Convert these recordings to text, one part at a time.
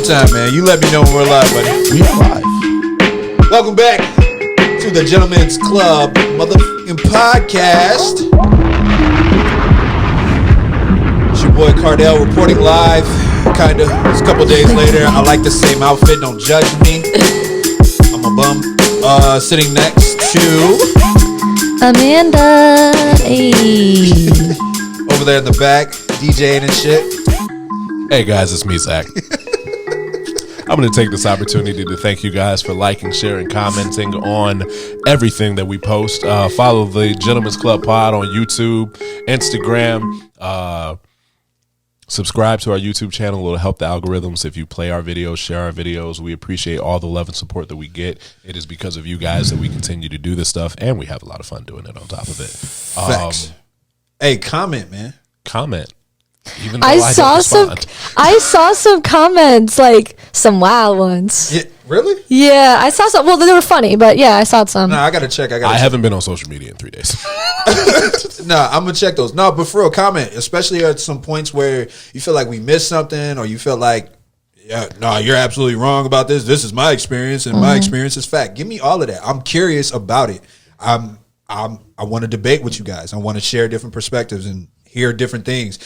time, man. You let me know when we're live, buddy. We live. Welcome back to the Gentlemen's Club motherfucking podcast. It's your boy Cardell reporting live. Kinda. It's a couple days later. I like the same outfit. Don't judge me. I'm a bum. Sitting next to Amanda. Hey. over there in the back, DJing and shit. Hey guys, it's me, Zach. I'm going to take this opportunity to thank you guys for liking, sharing, commenting on everything that we post. Follow the Gentlemen's Club Pod on YouTube, Instagram. Subscribe to our YouTube channel. It'll help the algorithms if you play our videos, share our videos. We appreciate all the love and support that we get. It is because of you guys that we continue to do this stuff, and we have a lot of fun doing it on top of it. Facts. Hey, comment, man. Comment. Even though I saw some comments, like some wild ones. Yeah, really? Yeah, I saw some. Well, they were funny, but yeah, I saw some. No, I gotta check. I haven't been on social media in 3 days. Nah, I'm gonna check those. No, but for real, comment, especially at some points where you feel like we missed something, or you feel like, yeah, no, you're absolutely wrong about this. This is my experience, and my experience is fact. Give me all of that. I'm curious about it. I want to debate with you guys. I want to share different perspectives and hear different things.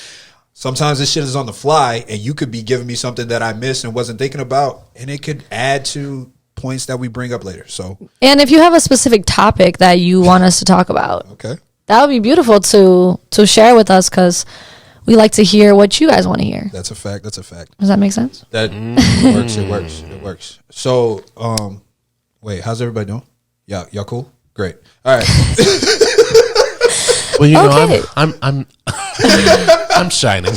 Sometimes this shit is on the fly, and you could be giving me something that I missed and wasn't thinking about, and it could add to points that we bring up later. So, And if you have a specific topic that you want us to talk about, okay, that would be beautiful to share with us, because we like to hear what you guys want to hear. that's a fact. That's a fact. Does that make sense? That works. It works. It works. So, wait, how's everybody doing? Y'all cool? Great. All right. Well, you know, Okay. I'm shining.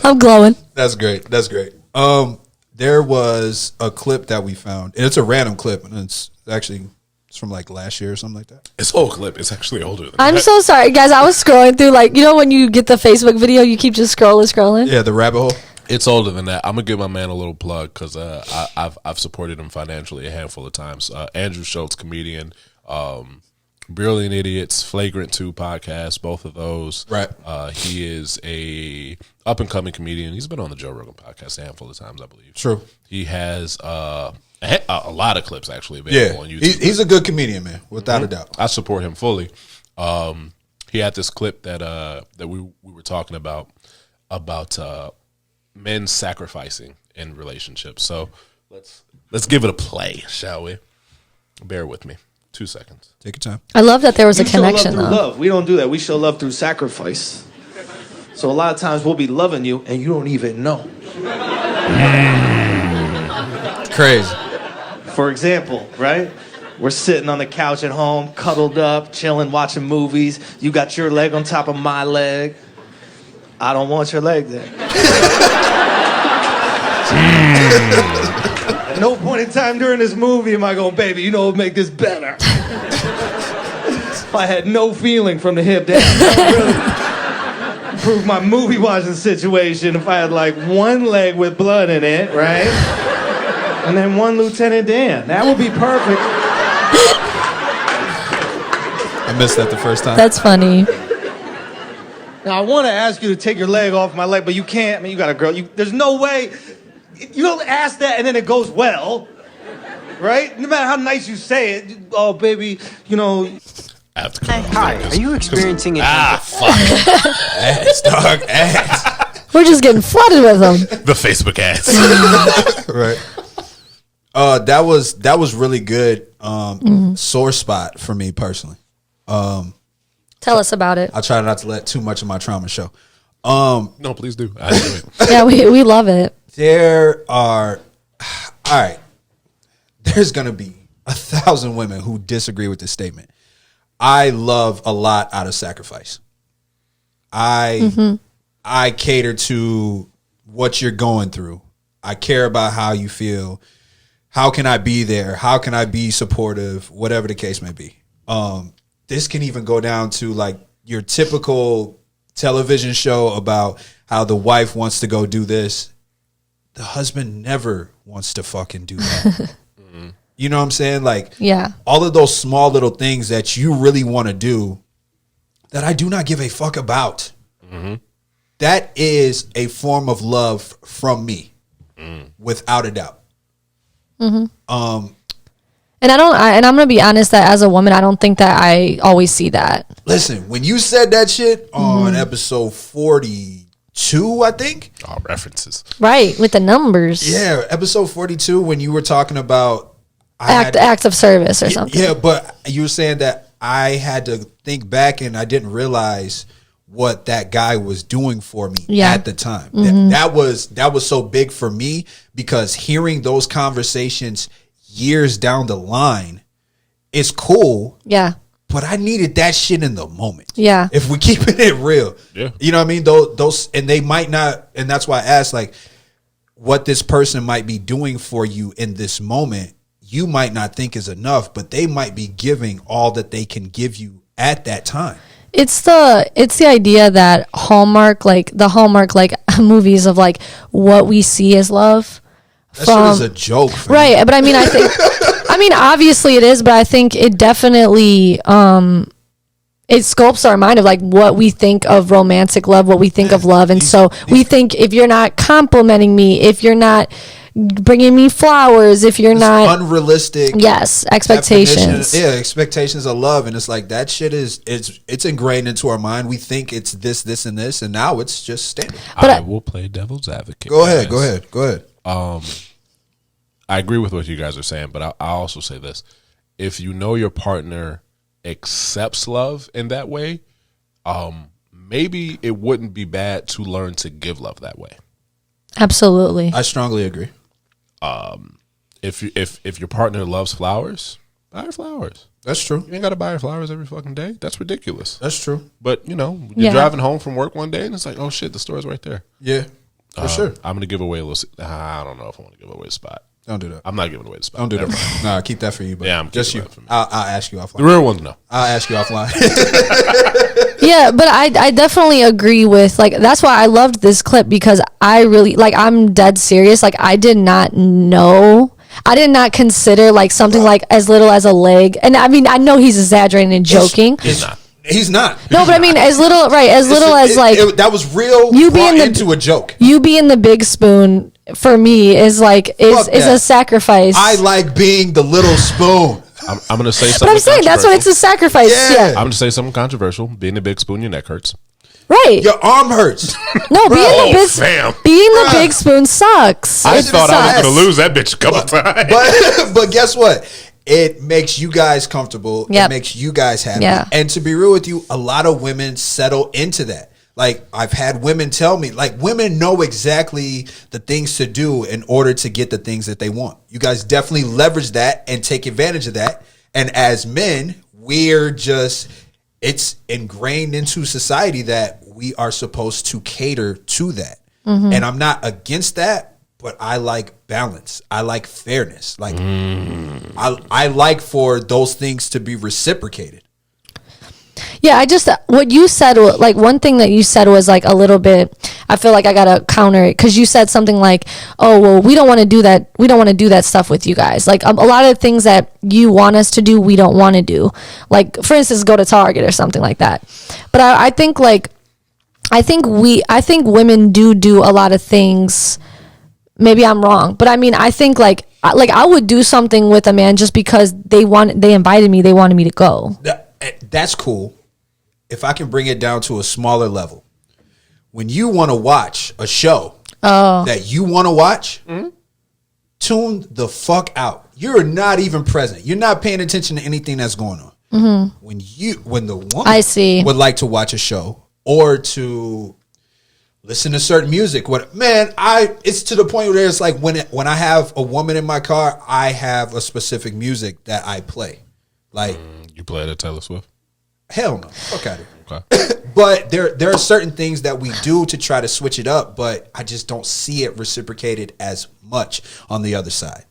I'm glowing. That's great. That's great. There was a clip that we found, and it's a random clip, and it's from like last year or something like that. It's old clip. It's actually older than I'm that. so sorry, guys. I was scrolling through, like, you know when you get the Facebook video, you keep just scrolling? Yeah, the rabbit hole. It's older than that. I'm gonna give my man a little plug because I've supported him financially a handful of times. Andrew Schultz, comedian. Brilliant Idiots, Flagrant 2 podcast, both of those. Right. He is a up and coming comedian. He's been on the Joe Rogan podcast a handful of times, I believe. True. He has a lot of clips actually available on YouTube. He's a good comedian, man, without a doubt. I support him fully. He had this clip that we were talking about men sacrificing in relationships. So let's give it a play, shall we? Bear with me. 2 seconds. Take your time. I love that there was a We show love connection, through though. love. We don't do that. We show love through sacrifice. So a lot of times we'll be loving you and you don't even know. Crazy. For example, right? We're sitting on the couch at home, cuddled up, chilling, watching movies. You got your leg on top of my leg. I don't want your leg there. At no point in time during this movie am I going, baby, you know what would make this better? I had no feeling from the hip down. That would really improve my movie watching situation if I had like one leg with blood in it, right? And then one Lieutenant Dan. That would be perfect. I missed that the first time. That's funny. Now I want to ask you to take your leg off my leg, but you can't. I mean, you got a girl. There's no way. You don't ask that and then it goes well, right? No matter how nice you say it. Oh, baby, you know. I have to come Hi, are you experiencing a fuck. Ass, dog, ass. We're just getting flooded with them. The Facebook ads. Right. That was really good. Sore spot for me personally. Tell us about it. I try not to let too much of my trauma show. No, please do. I do it. Yeah, we love it. There are, all right, there's going to be 1,000 women who disagree with this statement. I love a lot out of sacrifice. I cater to what you're going through. I care about how you feel. How can I be there? How can I be supportive? Whatever the case may be. This can even go down to like your typical television show about how the wife wants to go do this. The husband never wants to fucking do that. You know what I'm saying? Like, Yeah. all of those small little things that you really want to do that I do not give a fuck about. that is a form of love from me, without a doubt. And and I'm gonna be honest that as a woman, I don't think that I always see that. Listen, when you said that shit on episode 42, I think. All references. Right, with the numbers. Yeah, episode 42, when you were talking about Acts of service or something. Yeah, but you were saying that I had to think back and I didn't realize what that guy was doing for me at the time. That was so big for me, because hearing those conversations years down the line is cool. Yeah. But I needed that shit in the moment. Yeah. If we keeping it real. Yeah. You know what I mean? Those and they might not, and that's why I asked, like, what this person might be doing for you in this moment, you might not think is enough, but they might be giving all that they can give you at that time. It's the idea that Hallmark movies of like what we see as love. That shit is a joke, fam. Right? But I mean, I think, obviously it is, but I think it definitely it sculpts our mind of like what we think of romantic love, what we think of love, and so we think if you're not complimenting me, if you're not bringing me flowers, if you're not unrealistic, expectations, expectations of love, and it's like that shit it's ingrained into our mind. We think it's this, and this, and now it's just standard. But I will play devil's advocate. Go ahead. I agree with what you guys are saying, but I also say this: if you know your partner accepts love in that way, maybe it wouldn't be bad to learn to give love that way. Absolutely, I strongly agree. If your partner loves flowers, buy her flowers. That's true. You ain't got to buy her flowers every fucking day. That's ridiculous. That's true. But you're driving home from work one day and it's like, oh shit, the store's right there. Yeah, for sure. I'm gonna give away a little. I don't know if I want to give away a spot. Don't do that. I'm not giving away the spot. Don't do that. Nah, keep that for you. But Yeah, I'm just you. keeping that for me. I'll ask you offline. The real ones, no. I'll ask you offline. Yeah, but I definitely agree with, like, that's why I loved this clip, because I really, like, I'm dead serious. Like, I did not consider like something like as little as a leg. And I mean, I know he's exaggerating and joking. He's not. No, but I mean, as little as like that was real. You brought being into a joke. You being the big spoon for me is a sacrifice. I like being the little spoon. I'm going to say something. But I'm saying that's what it's a sacrifice. Yeah. I'm going to say something controversial. Being the big spoon, your neck hurts. Right. Your arm hurts. No, being the big spoon sucks. I thought I was going to lose that bitch a couple times. But guess what? It makes you guys comfortable. Yep. It makes you guys happy. Yeah. And to be real with you, a lot of women settle into that. Like, I've had women tell me, like, women know exactly the things to do in order to get the things that they want. You guys definitely leverage that and take advantage of that. And as men, it's ingrained into society that we are supposed to cater to that. Mm-hmm. And I'm not against that, but I like balance. I like fairness. Like, I like for those things to be reciprocated. Yeah, what you said, like, one thing that you said was like a little bit, I feel like I gotta counter it, because you said something like, oh, well, we don't want to do that. We don't want to do that stuff with you guys. Like, a lot of things that you want us to do, we don't want to do. Like, for instance, go to Target or something like that. But I think women do a lot of things. Maybe I'm wrong, but I mean, I think like I would do something with a man just because they invited me, they wanted me to go. That's cool. If I can bring it down to a smaller level, when you want to watch a show that you want to watch, tune the fuck out. You're not even present. You're not paying attention to anything that's going on. Mm-hmm. When the woman would like to watch a show or to listen to certain music, it's to the point where it's like when I have a woman in my car, I have a specific music that I play. Like, you play at Taylor Swift? Hell no. Fuck out of here. Okay. But there are certain things that we do to try to switch it up, but I just don't see it reciprocated as much on the other side.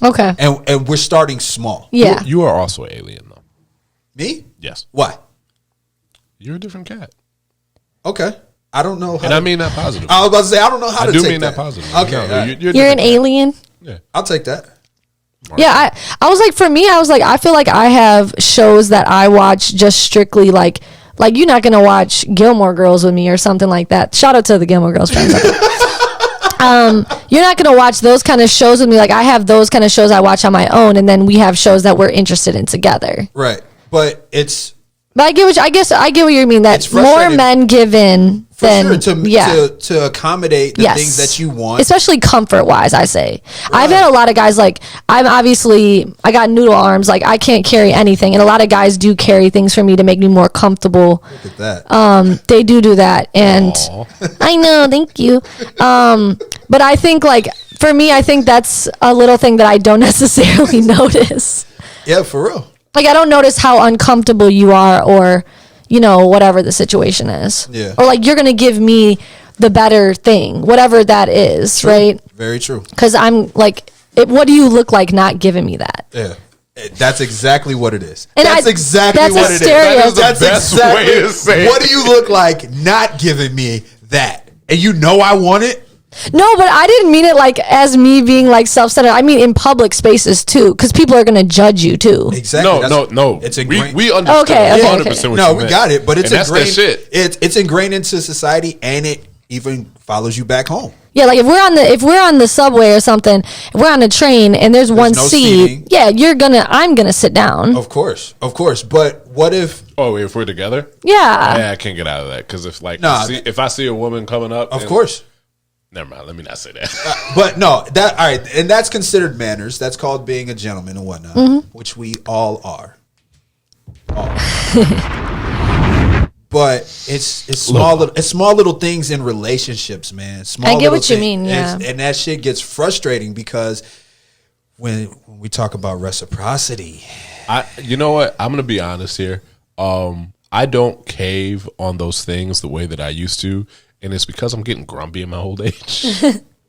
Okay. And we're starting small. Yeah. You are also an alien, though. Me? Yes. Why? You're a different cat. Okay. I don't know how. And I mean that positive. I was about to say, I don't know how to take that. I do mean that positive. Okay. No, you're an alien? Yeah. I'll take that. Yeah, I was like, for me, I was like, I feel like I have shows that I watch just strictly like Like, you're not gonna watch Gilmore Girls with me or something like that. Shout out to the Gilmore Girls fans. You're not gonna watch those kind of shows with me. Like, I have those kind of shows I watch on my own, and then we have shows that we're interested in together. Right, but it's. But I get what you mean. That more men give in than to accommodate the things that you want, especially comfort wise. I say I've had a lot of guys like I got noodle arms, like I can't carry anything, and a lot of guys do carry things for me to make me more comfortable. Look at that. They do that, and I know, thank you. But I think like for me, I think that's a little thing that I don't necessarily notice. Yeah, for real. Like, I don't notice how uncomfortable you are or, you know, whatever the situation is. Yeah. Or, like, you're going to give me the better thing, whatever that is, true. right? Very true. Because I'm, like, what do you look like not giving me that? Yeah. That's exactly what it is. And that's exactly what it is. That is the That's best exactly way to say it. What do you look like not giving me that? And you know I want it? No, but I didn't mean it like as me being like self-centered. I mean in public spaces too, because people are going to judge you too. Exactly. No. It's ingrained. We understand. Okay. 100% what no, you we meant. got it. But it's and ingrained. That's that shit. It's ingrained into society, and it even follows you back home. Yeah, like if we're on the subway or something, if we're on a train and there's one no seat, seating. yeah, I'm gonna sit down. Of course. But what if? Oh, if we're together? Yeah. Yeah, I can't get out of that because if if I see a woman coming up, Of course. Never mind. Let me not say that. But no, all right, and that's considered manners. That's called being a gentleman and whatnot, which we all are. But it's small little things in relationships, man. Small. I get little what you things. mean, yeah. And that shit gets frustrating because when we talk about reciprocity, You know what? I'm gonna be honest here. I don't cave on those things the way that I used to. And it's because I'm getting grumpy in my old age.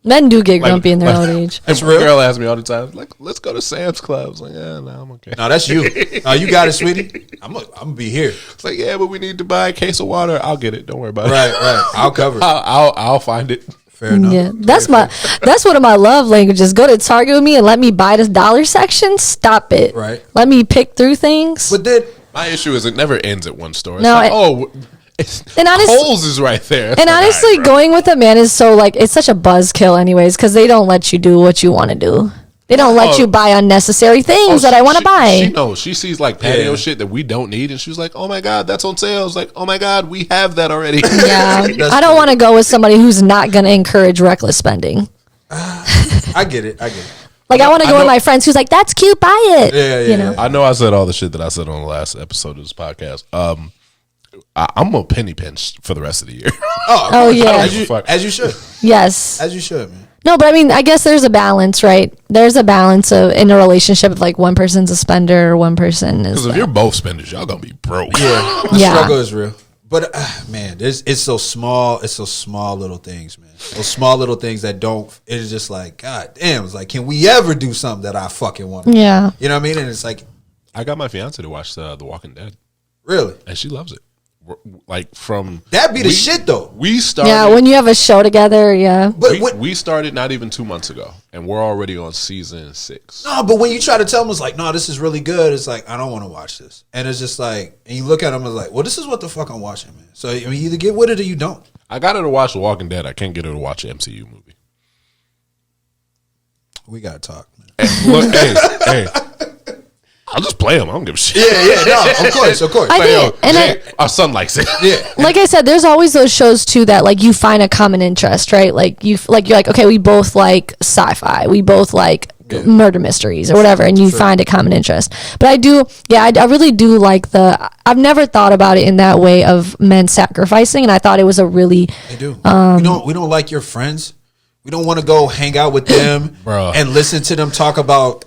Men do get grumpy in their old age. And my girl asks me all the time, like, let's go to Sam's Club. I was like, yeah, no, I'm okay. no, that's you. No, you got it, sweetie. I'm gonna be here. It's like, yeah, but we need to buy a case of water. I'll get it. Don't worry about it. Right. I'll cover it. I'll find it. Fair enough. Yeah, that's one of my love languages. Go to Target with me and let me buy this dollar section. Stop it. Right. Let me pick through things. But then My issue is it never ends at one store. It's No, like, and honestly, Kohl's is right there. And honestly, Bro. going with a man is so like it's such a buzzkill, anyways, because they don't let you do what you want to do. They don't let you buy unnecessary things that I want to buy. She knows. She sees like patio shit that we don't need, and she's like, "Oh my god, that's on sale." It's like, "Oh my god, we have that already." Yeah, I don't want to go with somebody who's not going to encourage reckless spending. I get it. Like I want to go with my friends who's like, "That's cute, buy it." Yeah. You know? I know I said all the shit that I said on the last episode of this podcast. I'm a penny pinch for the rest of the year. Oh yeah, As you should. yes. As you should, man. No, but I mean, I guess there's a balance, right? There's a balance in a relationship of like one person's a spender or one person is. Because if you're both spenders, y'all gonna be broke. Yeah, the Yeah. struggle is real. But man, it's so small. It's those small little things, man. Those small little things that don't. It's just like, God damn. It's like, can we ever do something that I fucking want? Yeah. You know what I mean? And it's like, I got my fiance to watch The Walking Dead, really, and she loves it. Like from that be the shit though. We started. Yeah, when you have a show together, yeah. But we started not even 2 months ago, and we're already on season 6. no, but when you try to tell them, it's like, no, this is really good. It's like, I don't want to watch this, and it's just like, and you look at them, it's like, well, this is what the fuck I'm watching, man. So I mean, you either get with it or you don't. I got her to watch The Walking Dead. I can't get her to watch an MCU movie. We gotta talk, man. Hey, look, hey. I'll just play them. I don't give a shit. Yeah, no, of course. I Like, yo, think, and Jay, our son likes it. Yeah. like I said, there's always those shows too that like you find a common interest, right? Like you're like, okay, we both like sci-fi, we both like murder mysteries or whatever, and you find a common interest. But I really do like I've never thought about it in that way of men sacrificing, and I thought it was a really They do. We don't like your friends. We don't want to go hang out with them Bruh. and listen to them talk about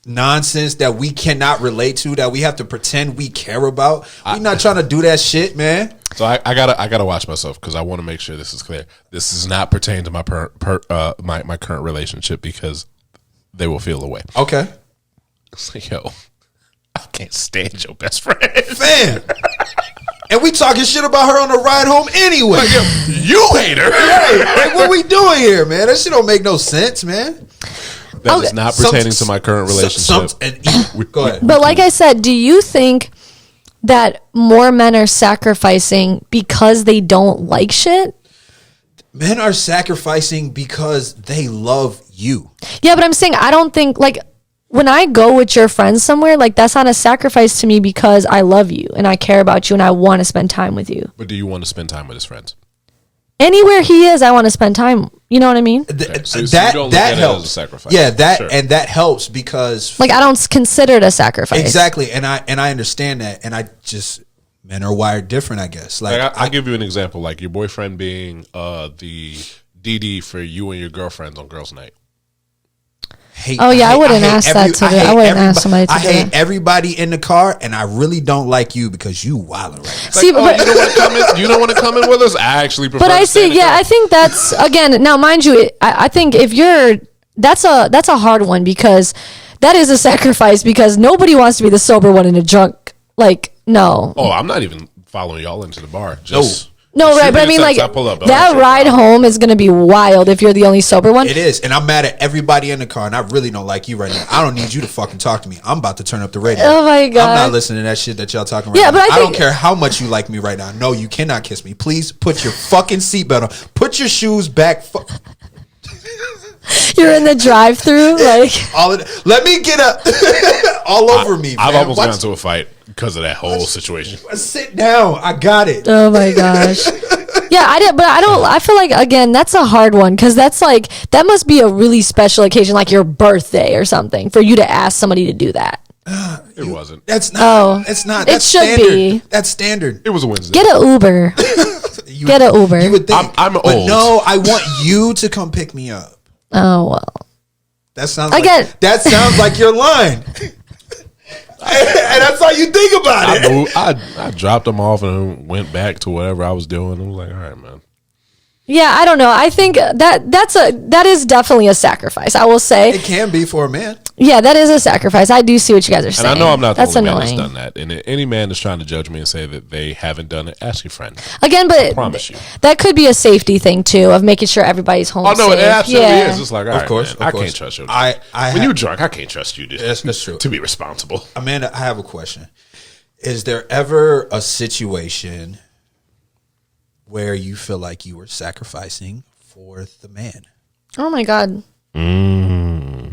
nonsense that we cannot relate to, that we have to pretend we care about. We're not trying to do that shit, man. So I gotta watch myself because I want to make sure this is clear. This does not pertain to my my current relationship because they will feel away. Okay. It's like, yo, I can't stand your best friend. Fam. And we talking shit about her on the ride home anyway. Like, yo, you hate her. Hey, like, what we doing here, man? That shit don't make no sense, man. That is not pertaining to my current relationship. Go ahead. But like I said, do you think that more men are sacrificing because they don't like shit. Men are sacrificing because they love you. Yeah, but I'm saying I don't think like when I go with your friends somewhere, like that's not a sacrifice to me because I love you and I care about you and I want to spend time with you. But do you want to spend time with his friends? Anywhere he is, I want to spend time. You know what I mean? Okay. So you don't look at it helps. as a sacrifice. Yeah, that Sure. and that helps because Like I don't consider it a sacrifice. exactly, and I understand that, and I just men are wired different, I guess. Like I'll give you an example, like your boyfriend being the DD for you and your girlfriends on girls' night. I wouldn't ask that to do. I wouldn't ask somebody to I do hate that. everybody in the car, and I really don't like you because you wildin' right now. See, Like, you don't want to come in with us? I actually prefer. but I to stay see. in the Yeah, car. I think that's again. Now, mind you, I think if you're that's a hard one because that is a sacrifice because nobody wants to be the sober one in a drunk. Like no. Oh, I'm not even following y'all into the bar. Just No, shoot right, me but I the mean, text, like I'll pull up. that ride home is gonna be wild if you're the only sober one. It is, and I'm mad at everybody in the car, and I really don't like you right now. I don't need you to fucking talk to me. I'm about to turn up the radio. Oh my God. I'm not listening to that shit that y'all talking right Yeah, now. but I don't think- care how much you like me right now. No, you cannot kiss me. Please put your fucking seatbelt on. Put your shoes back. You're in the drive-through, like All of let me get up all over me. I've man. almost Watch- gotten into a fight because of that whole situation. Sit down. I got it. oh my gosh. Yeah, I did, but I don't. I feel like again, that's a hard one because that's like that must be a really special occasion, like your birthday or something, for you to ask somebody to do that. It wasn't. That's not. Oh. It's not. It That's should standard. be. That's standard. It was a Wednesday. Get an Uber. Get an Uber. You would think. I'm but old. no, I want you to come pick me up. Oh well. That sounds. I Like, get- that sounds like your line. And that's how you think about it. I dropped them off and went back to whatever I was doing. I was like, all right, man. Yeah, I don't know. I think that is definitely a sacrifice. I will say. It can be for a man. Yeah, that is a sacrifice. I do see what you guys are And saying. I know I'm not the That's only man annoying. that's done that. And any man that's trying to judge me and say that they haven't done it, ask your friend. Again, but promise you. that could be a safety thing too of making sure everybody's home. Oh no, safe. it absolutely Yeah. is. It's like, all right, course, man, of course. I can't trust you. I when you're drunk, I can't trust you. That's true. To be responsible. Amanda, I have a question. Is there ever a situation where you feel like you were sacrificing for the man? Oh my god.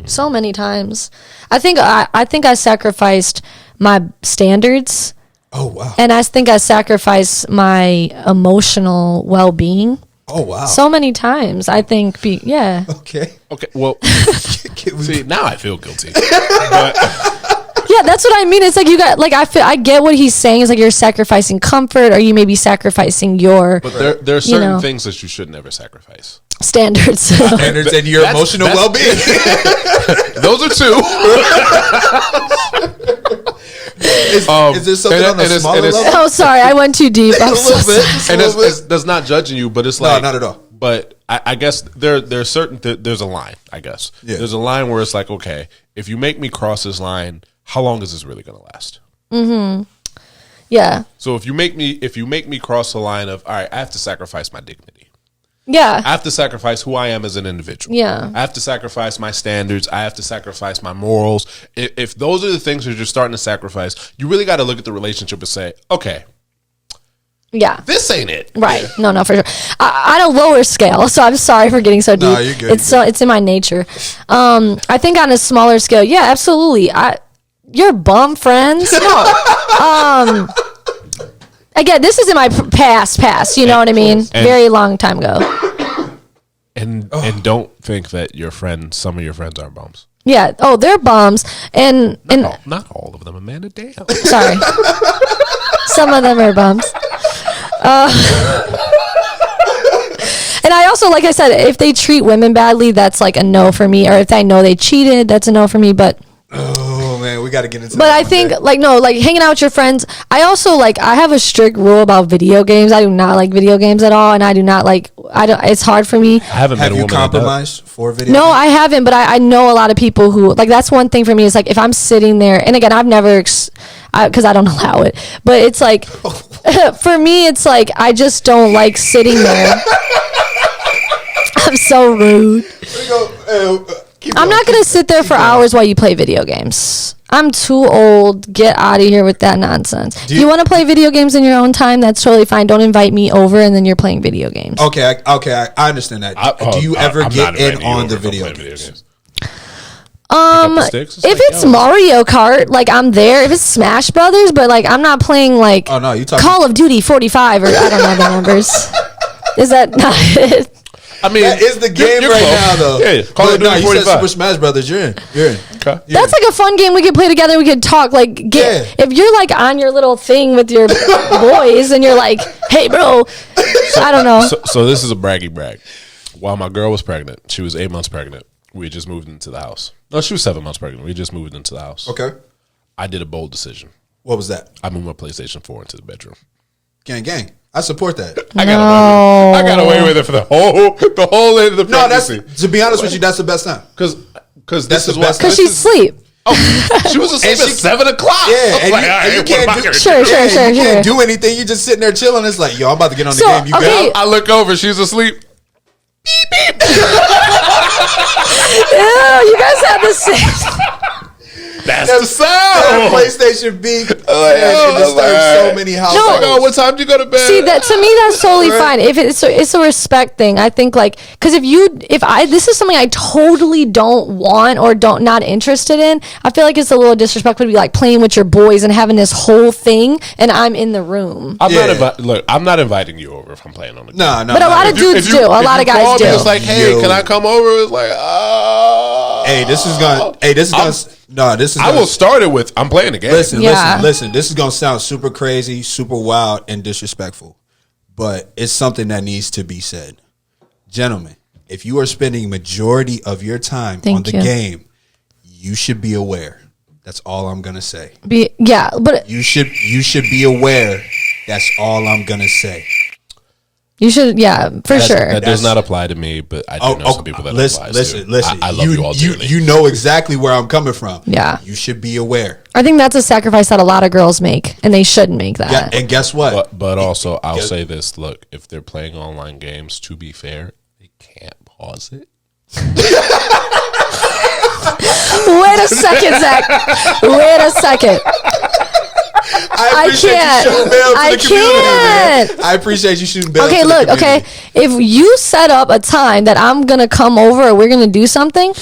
So many times. I think I sacrificed my standards Oh wow. and I think I sacrificed my emotional well-being Oh wow. so many times. I think yeah. Okay. Okay, well, Can we- see, now I feel guilty. But Yeah, that's what I mean. It's like you got like I get what he's saying. It's like you're sacrificing comfort or you may be sacrificing your there are certain know. things that you should never sacrifice. standards. standards and your emotional that's- well-being. Those are two. Is there something on a smaller level? Oh, sorry, I went too deep. I'm A so little bit. sorry. Just a And little bit. that's not judging you, but it's No, like not at all. But I guess there's certain there's a line. I guess Yeah. there's a line where it's like, okay, if you make me cross this line, how long is this really going to last? Yeah. So if you make me cross the line of, all right, I have to sacrifice my dignity. Yeah. I have to sacrifice who I am as an individual. Yeah. I have to sacrifice my standards. I have to sacrifice my morals. If those are the things that you're starting to sacrifice, you really got to look at the relationship and say, okay, Yeah. this ain't it. Right. No, for sure. On a lower scale, so I'm sorry for getting so deep. No, you're good, It's in my nature. I think on a smaller scale, yeah, absolutely. You're bum friends. No. Again, this is in my past. You know what I mean? Very long time ago. And don't think that some of your friends are bums. Yeah. Oh, they're bums, and Not all of them, Amanda. Damn. sorry, some of them are bums. And I also, like I said, if they treat women badly, that's like a no for me. Or if I know they cheated, that's a no for me. But Oh man, we got to get into. But that I one think day. like hanging out with your friends. I also I have a strict rule about video games. I do not like video games at all, and I don't. It's hard for me. I haven't Have met a you woman that does. compromised for video? No, games? I haven't, but I know a lot of people who like. That's one thing for me. Is like if I'm sitting there, and again, I've never because I don't allow it. But it's like for me, it's like I just don't like sitting there. I'm so rude. I'm not gonna sit there for hours while you play video games. I'm too old. Get out of here with that nonsense. You want to play video games in your own time? That's totally fine. Don't invite me over and then you're playing video games. Okay, I understand that. Do you ever get in on the video games? If it's Mario Kart, like I'm there. If it's Smash Brothers, but like I'm not playing like you talking Call of Duty 45 or I don't know the numbers. Is that not it? I mean, that is the game you're right close. now, though. Yeah, Call of Duty 45. You said Super Smash Brothers. You're in. Okay. That's like a fun game we could play together. We could talk. Like, if you're like on your little thing with your boys and you're like, "Hey, bro," I don't know. So this is a braggy brag. While my girl was pregnant, she was 8 months pregnant. We had just moved into the house. No, she was 7 months pregnant. We just moved into the house. Okay. I did a bold decision. What was that? I moved my PlayStation 4 into the bedroom. Gang. I support that. I got away with it for the whole end of the pregnancy. That's, to be honest with you, that's the best time. Because this is what. Because she's asleep. Oh, she was asleep at 7 o'clock. Yeah, and you can't do. Sure. You can't do anything. You just sitting there chilling. It's like, yo, I'm about to get on the game. You okay. got. I look over. She's asleep. Beep beep. Yeah, you guys have the same. That's the sound. That PlayStation beep. It disturbs so many households. Like, oh, what time do you go to bed? See, that to me, that's totally fine. If it's a respect thing. I think like because this is something I totally don't want or not interested in. I feel like it's a little disrespectful to be like playing with your boys and having this whole thing, and I'm in the room. I'm not inviting you over if I'm playing on the game. No. But a lot of dudes do. A lot of guys do. It's like, hey, can I come over? It's like, this is gonna. I will start it with I'm playing the game. Listen. This is gonna sound super crazy, super wild, and disrespectful, but it's something that needs to be said, gentlemen. If you are spending majority of your time on the game, you should be aware. That's all I'm gonna say. But you should be aware. That's all I'm gonna say. You should, for sure. That does not apply to me, but I do know some people that applies to. Listen. I love you all dearly. You know exactly where I'm coming from. Yeah. You should be aware. I think that's a sacrifice that a lot of girls make, and they shouldn't make that. Yeah, and guess what? But also, I'll say this. Look, if they're playing online games, to be fair, they can't pause it. Wait a second, Zach. Wait a second. I can't. I appreciate you shooting bail. Okay, look. Okay, if you set up a time that I'm gonna come over or we're gonna do something,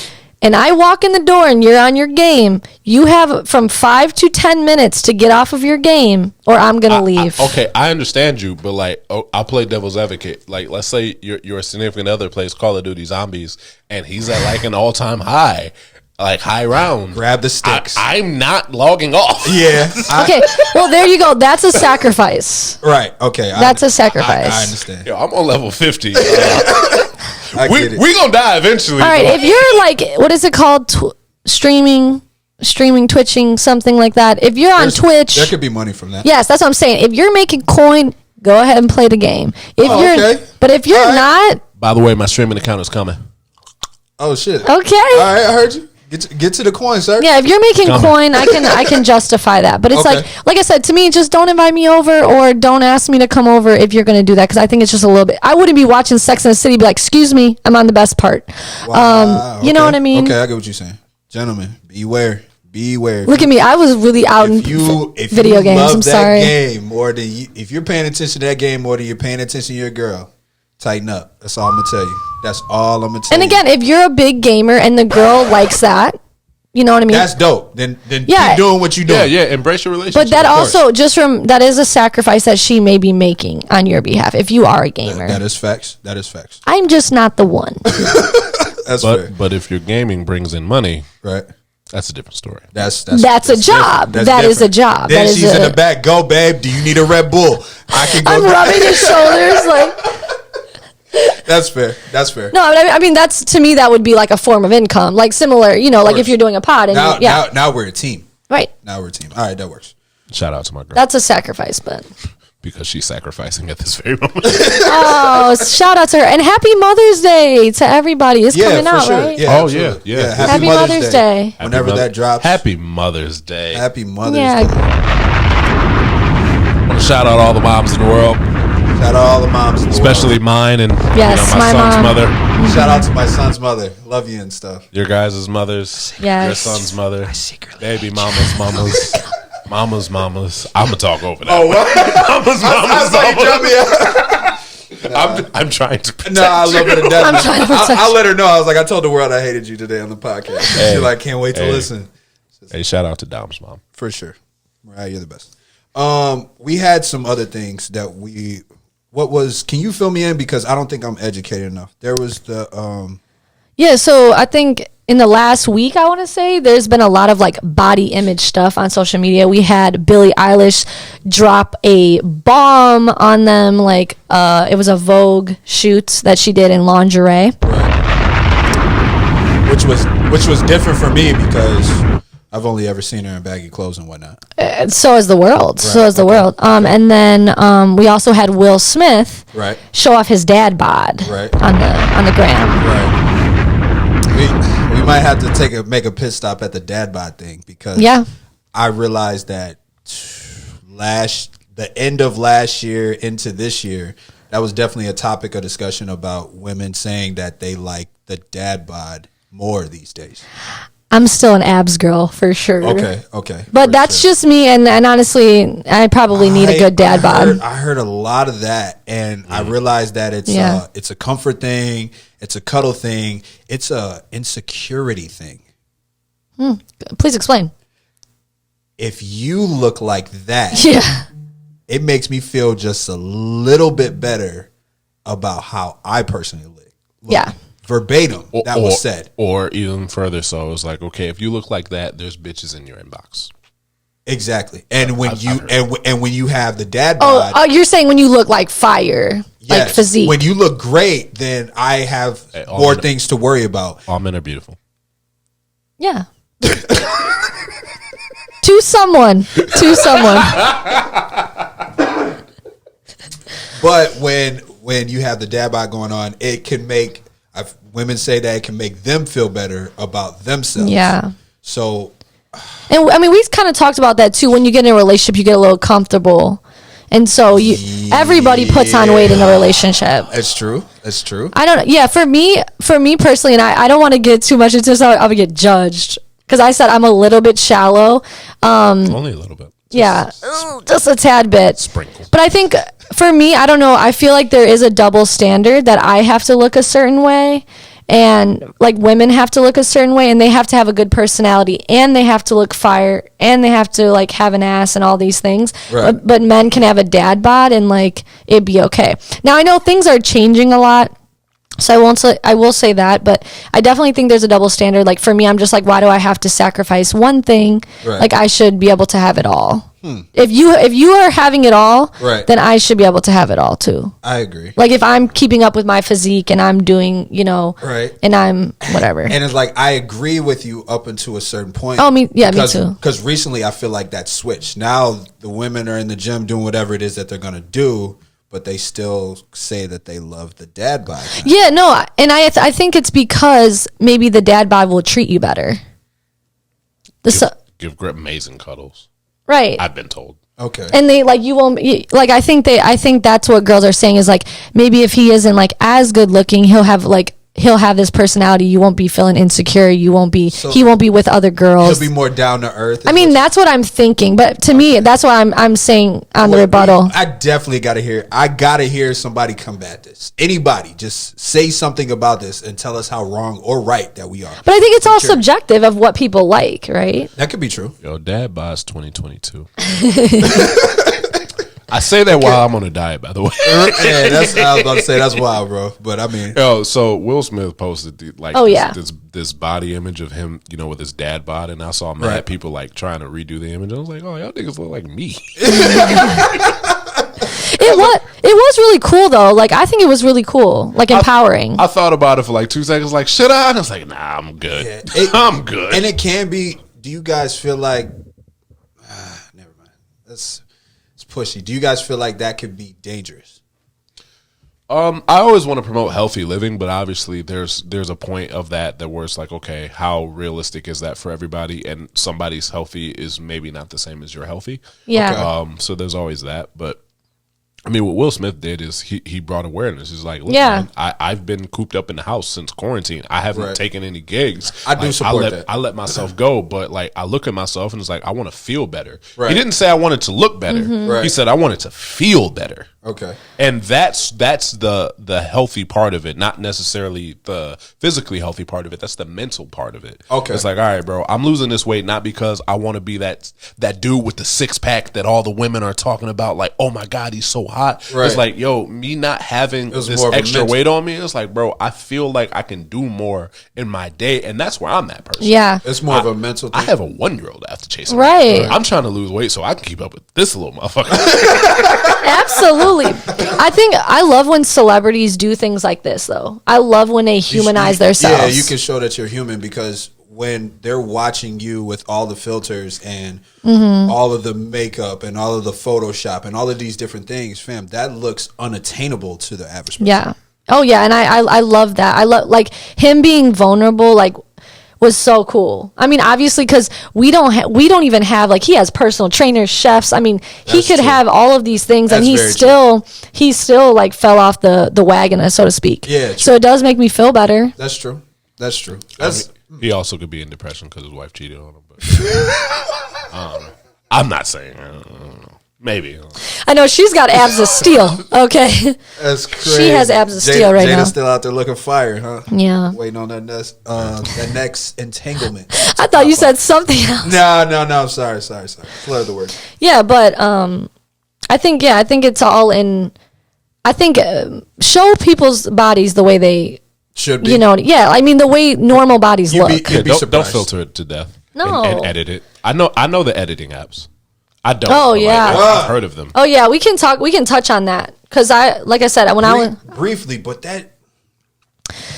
and I walk in the door and you're on your game, you have from 5 to 10 minutes to get off of your game, or I'm gonna leave. Okay, I understand you, but like, I'll play devil's advocate. Like, let's say your significant other plays Call of Duty Zombies, and he's at like an all-time high. Like high round. Grab the sticks. I'm not logging off. Yeah. Okay. Well, there you go. That's a sacrifice. Right. Okay. That's a sacrifice. I understand. Yo, I'm on level 50. We gonna die eventually. All right. If you're like, what is it called? Streaming, twitching, something like that. If you're on Twitch, there could be money from that. Yes, that's what I'm saying. If you're making coin, go ahead and play the game. But if you're not, by the way, my streaming account is coming. Oh shit. Okay. All right. I heard you. Get to the coin, sir. Yeah, if you're making coin, I can justify that. But it's like I said, to me, just don't invite me over or don't ask me to come over if you're going to do that, because I think it's just a little bit. I wouldn't be watching Sex and the City, be like, excuse me, I'm on the best part. Wow. You know what I mean? Okay, I get what you're saying. Gentlemen, beware. Look at me, I was really out in video games. I'm sorry. Game more than if you're paying attention to that game more than you're paying attention to your girl, tighten up. That's all I'm gonna tell you. That's all I'm gonna tell you. And again, if you're a big gamer and the girl likes that, you know what I mean? That's dope. Then keep doing what you're doing. Yeah, embrace your relationship. But that also that is a sacrifice that she may be making on your behalf if you are a gamer. That is facts. I'm just not the one. That's fair. But if your gaming brings in money, right? That's a different story. That's a job. That is a job. Then she's in the back. Go, babe. Do you need a Red Bull? I can go. I'm rubbing his shoulders like. That's fair. No, I mean that's, to me, that would be like a form of income, like similar, like if you're doing a pod and now we're a team, right? Now we're a team. All right, that works. Shout out to my girl. That's a sacrifice, but because she's sacrificing at this very moment. Oh, shout out to her and happy Mother's Day to everybody. It's coming out, sure. right? Yeah, yeah. Happy Mother's Day. Whenever that drops. Happy Mother's Day. Happy Mother's Day. I want to shout out all the moms in the world. Shout out all the moms in the especially world. mine and Yes, my my son's mom. mother. Shout out to my son's mother. Love you and stuff. Your guys' mothers. Yes. Your son's mother. secretly Baby mamas, mamas. Mamas. I'm going to talk over that. Oh, what? I'm trying to protect No, I love her to death. I'm trying to protect I'll let her know. I was like, I told the world I hated you today on the podcast. She's like, can't wait to listen. Hey, shout out to Dom's mom. For sure. Mariah, you're the best. We had some other things that can you fill me in? Because I don't think I'm educated enough. There was Yeah, so I think in the last week, I want to say, there's been a lot of like body image stuff on social media. We had Billie Eilish drop a bomb on them, like it was a Vogue shoot that she did in lingerie. which was different for me because I've only ever seen her in baggy clothes and whatnot. So is the world. Right, So is the world. And then we also had Will Smith Right. show off his dad bod Right. on the gram. Right. We might have to make a pit stop at the dad bod thing because I realized that the end of last year into this year, that was definitely a topic of discussion about women saying that they like the dad bod more these days. I'm still an abs girl for sure. Okay. But for that's sure. just me, and honestly, I probably need a good dad bod. I heard a lot of that, and I realized that it's a comfort thing, it's a cuddle thing, it's a insecurity thing. Please explain. If you look like that, Yeah. it makes me feel just a little bit better about how I personally look. Yeah. Verbatim, that was said. Or even further so, it's like, okay, if you look like that, there's bitches in your inbox. Exactly. And when when you have the dad Oh, bod, you're saying when you look like fire, like physique. when you look great, then I have more things to worry about. All men are beautiful. Yeah. To someone. But when you have the dad bod going on, it can make women say that it can make them feel better about themselves. Yeah. So, And I mean, we kind of talked about that too. When you get in a relationship, you get a little comfortable. And so everybody puts on weight in a relationship. it's true. It's true. I don't know. Yeah, for me personally, and I don't want to get too much into this, I would get judged. Because I said I'm a little bit shallow. Only a little bit. Just a tad bit. Sprinkle. But I think for me, I don't know. I feel like there is a double standard that I have to look a certain way, and like women have to look a certain way, and they have to have a good personality, and they have to look fire, and they have to like have an ass and all these things. Right. But men can have a dad bod and like it'd be okay. Now I know things are changing a lot. So I will say that, but I definitely think there's a double standard. Like for me, I'm just like, why do I have to sacrifice one thing? Right. Like I should be able to have it all. If you are having it all, Right. then I should be able to have it all too. I agree. Like if I'm keeping up with my physique and I'm doing, Right. and I'm whatever. And it's like I agree with you up until a certain point. Oh, me too. Because recently I feel like that switched. Now the women are in the gym doing whatever it is that they're gonna do, but they still say that they love the dad bod. Yeah, no, and I think it's because maybe the dad bod will treat you better. Give amazing cuddles. Right. I've been told. Okay. And they like you won't like I think that's what girls are saying is like maybe if he isn't like as good looking, he'll have this personality. You won't be feeling insecure. He won't be with other girls. He'll be more down to earth. I mean, that's what I'm thinking. But to me, that's what I'm saying on the rebuttal. I definitely got to hear somebody combat this. Anybody, just say something about this and tell us how wrong or right that we are. But I think it's all subjective of what people like, right? That could be true. Yo, dad bods 2022. I say that while I'm on a diet, by the way. Yeah, I was about to say that's wild, bro. But I mean, so Will Smith posted this body image of him, with his dad bod, and I saw mad people like trying to redo the image. I was like, oh, y'all niggas look like me. It was really cool though. Like I think it was really cool, like empowering. I thought about it for like 2 seconds, like should I? And I was like, nah, I'm good. Yeah, I'm good. And it can be. Do you guys feel like? Never mind. It's pushy. Do you guys feel like that could be dangerous? I always want to promote healthy living, but obviously there's a point of that where it's like, okay, how realistic is that for everybody? And somebody's healthy is maybe not the same as you're healthy. Yeah. So there's always that, but I mean, what Will Smith did is he brought awareness. He's like, look, Yeah. man, I've been cooped up in the house since quarantine. I haven't taken any gigs. I do support that. I let myself go, but like I look at myself and it's like I want to feel better. Right. He didn't say I wanted to look better. Right. He said I wanted to feel better. Okay. And that's the healthy part of it, not necessarily the physically healthy part of it. That's the mental part of it. Okay. It's like, all right, bro, I'm losing this weight not because I want to be that dude with the six pack that all the women are talking about. Like, oh my God, he's so hot. Right. It's like, yo, me not having this more of a extra mental. weight on me. It's like, bro, I feel like I can do more in my day, and that's where I'm that person. Yeah. It's more of a mental thing. I have a 1-year-old I have to chase. Right. I'm trying to lose weight so I can keep up with this little motherfucker. Absolutely. I love when celebrities do things like this, though. I love when they humanize themselves. Yeah, you can show that you're human because when they're watching you with all the filters and all of the makeup and all of the Photoshop and all of these different things, fam, that looks unattainable to the average person. Yeah. Oh, yeah. And I love that. I love, like, him being vulnerable, like, was so cool. I mean, obviously, because we don't even have, like, he has personal trainers, chefs. I mean, he That's could true. have all of these things, and That's he still like fell off the wagon, so to speak. Yeah, true. So it does make me feel better. That's true. That's true. I That's mean, he also could be in depression because his wife cheated on him. But I don't know. I'm not saying. I don't know. Maybe. I know she's got abs of steel. Okay. That's crazy. She has abs of steel right now. Jada's still out there looking fire, huh? Yeah. Waiting on that next entanglement. I thought you said something else. No. Sorry. Slur the word. Yeah, but I think it's all in. I think show people's bodies the way they Should be. You know, yeah. I mean, the way normal bodies look. You'd be don't surprised. filter it to death. No. and edit it. I know the editing apps. I don't. Oh, but, like, yeah. I've heard of them. Oh yeah, we can touch on that because like I said, when I was briefly, but that.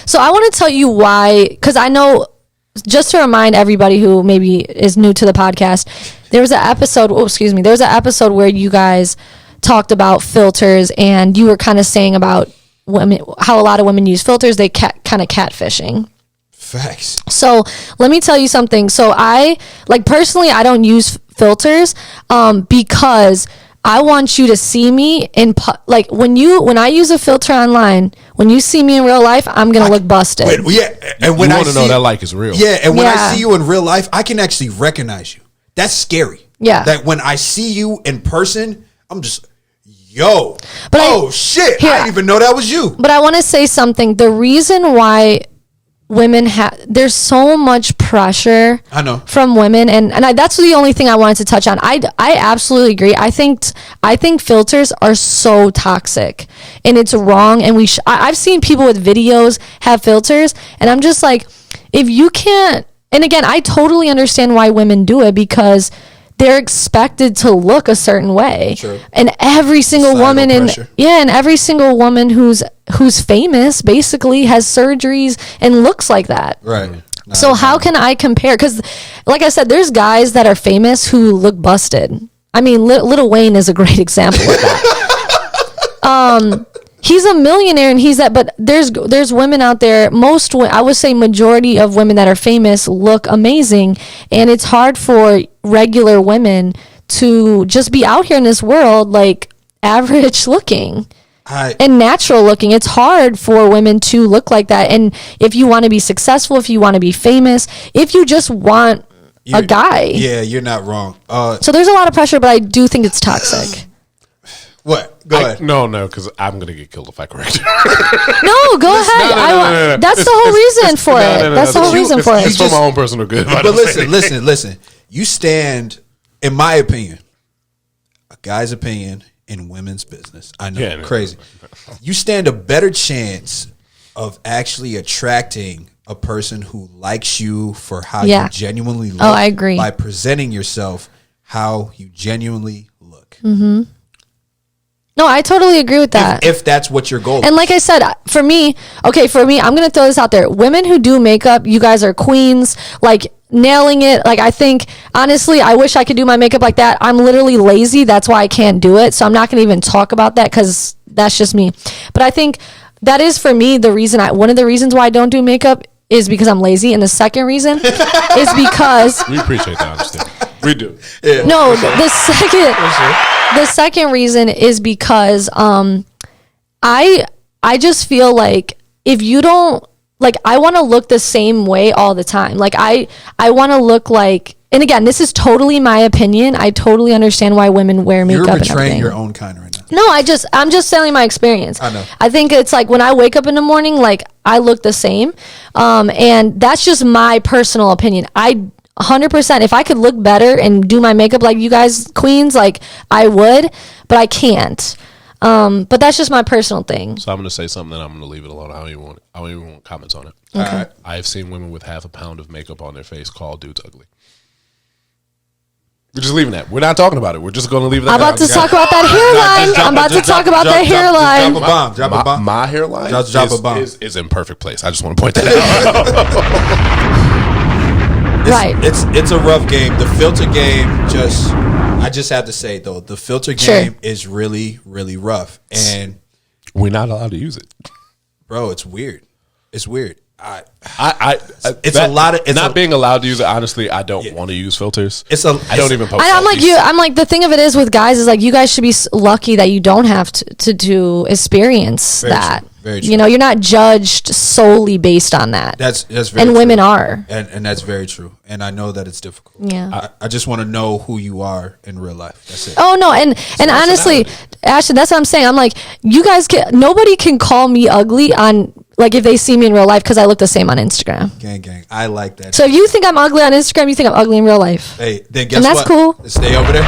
So I want to tell you why, because I know, just to remind everybody who maybe is new to the podcast, there was an episode. Oh, excuse me. There was an episode where you guys talked about filters, and you were kind of saying about women, how a lot of women use filters. They kind of catfishing. Facts. So let me tell you something. So I personally, I don't use filters because I want you to see me in when I use a filter online. When you see me in real life, I'm gonna look busted. And when you I want to know that like is real. Yeah, and when Yeah. I see you in real life, I can actually recognize you. That's scary. Yeah. That when I see you in person, I'm just, yo. But shit! Here, I didn't even know that was you. But I want to say something. The reason why women there's so much pressure I know. from women, and that's the only thing I wanted to touch on. I absolutely agree. I think filters are so toxic, and it's wrong, and I've seen people with videos have filters, and I'm just like, if you can't, and again, I totally understand why women do it, because they're expected to look a certain way. Sure. And every single Societal woman pressure. and every single woman who's famous basically has surgeries and looks like that. Right. So how can I compare? Because, like I said, there's guys that are famous who look busted. I mean, Lil Wayne is a great example of that. He's a millionaire, and he's that. But there's women out there. I would say majority of women that are famous look amazing, and it's hard for regular women to just be out here in this world like average looking. And natural looking. It's hard for women to look like that. And if you want to be successful, if you want to be famous, if you just want a guy. Yeah, you're not wrong. So there's a lot of pressure, but I do think it's toxic. What? Go ahead. No, because I'm gonna get killed if I correct you. No, go ahead. No. That's the whole reason for it. That's the whole reason for it. It's for my own personal good. But listen. You stand, in my opinion, a guy's opinion in women's business. I know, crazy. You stand a better chance of actually attracting a person who likes you for how you genuinely look. Oh, I agree. By presenting yourself how you genuinely look. Mm-hmm. No, I totally agree with that. If that's what your goal is. And like I said, for me, I'm going to throw this out there. Women who do makeup, you guys are queens, like nailing it. Like, I think, honestly, I wish I could do my makeup like that. I'm literally lazy. That's why I can't do it. So I'm not going to even talk about that because that's just me. But I think that is, for me, one of the reasons why I don't do makeup is because I'm lazy. And the second reason is because we appreciate that, understand. We do. Yeah. No, the second reason is because I just feel like if you don't like, I want to look the same way all the time. Like I want to look like, and again, this is totally my opinion. I totally understand why women wear makeup. You're and betraying everything. your own kind right now. No, I'm just telling my experience. I know. I think it's like when I wake up in the morning, like I look the same. And that's just my personal opinion. 100%, if I could look better and do my makeup like you guys queens, like I would, but I can't. But that's just my personal thing. So I'm going to say something and I'm going to leave it alone. I don't even want comments on it. Okay. I've seen women with half a pound of makeup on their face call dudes ugly. We're just leaving that. We're not talking about it. We're just going to leave that. I'm about to talk about that hairline. I'm about to talk about that hairline. Drop a bomb. Drop a bomb. My hairline Drop a bomb. is in perfect place. I just want to point that out. Right. It's a rough game. The filter game I just have to say though, the filter game is really, really rough. And we're not allowed to use it. Bro, it's weird. It's weird. Being allowed to use it. Honestly, I don't want to use filters. I don't even post. I'm like you. I'm like, the thing of it is with guys is like, you guys should be lucky that you don't have to experience that. True. Very true. You know, you're not judged solely based on that. That's very and true. women are, and that's very true. And I know that it's difficult. Yeah. I just want to know who you are in real life. That's it. Oh no, and honestly, Ashton, that's what I'm saying. I'm like, you guys nobody can call me ugly on, like, if they see me in real life, because I look the same on Instagram. Gang. I like that. So if you think I'm ugly on Instagram, you think I'm ugly in real life. Hey, then guess and that's what? cool. Stay over there.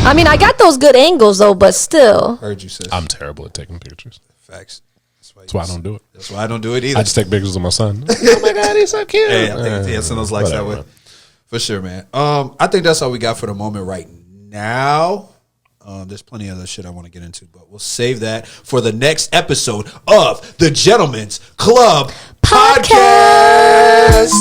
I mean, I got those good angles though, but still. Heard you, sis. I'm terrible at taking pictures. Facts. That's why I don't do it. That's why I don't do it either. I just take pictures of my son. Oh my God, he's so cute. Hey, I think someone likes that way. For sure, man. I think that's all we got for the moment right now. There's plenty of other shit I want to get into, but we'll save that for the next episode of the Gentlemen's Club Podcast.